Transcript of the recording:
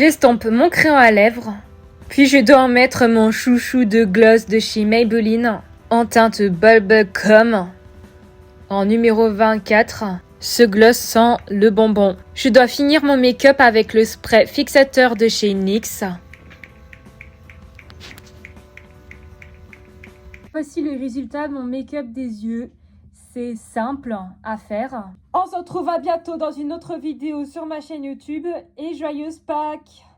J'estompe mon crayon à lèvres. Puis je dois en mettre mon chouchou de gloss de chez Maybelline en teinte Bubblegum en numéro 24. Ce gloss sent le bonbon. Je dois finir mon make-up avec le spray fixateur de chez NYX. Voici le résultat de mon make-up des yeux. C'est simple à faire. On se retrouve à bientôt dans une autre vidéo sur ma chaîne YouTube et joyeuse Pâques!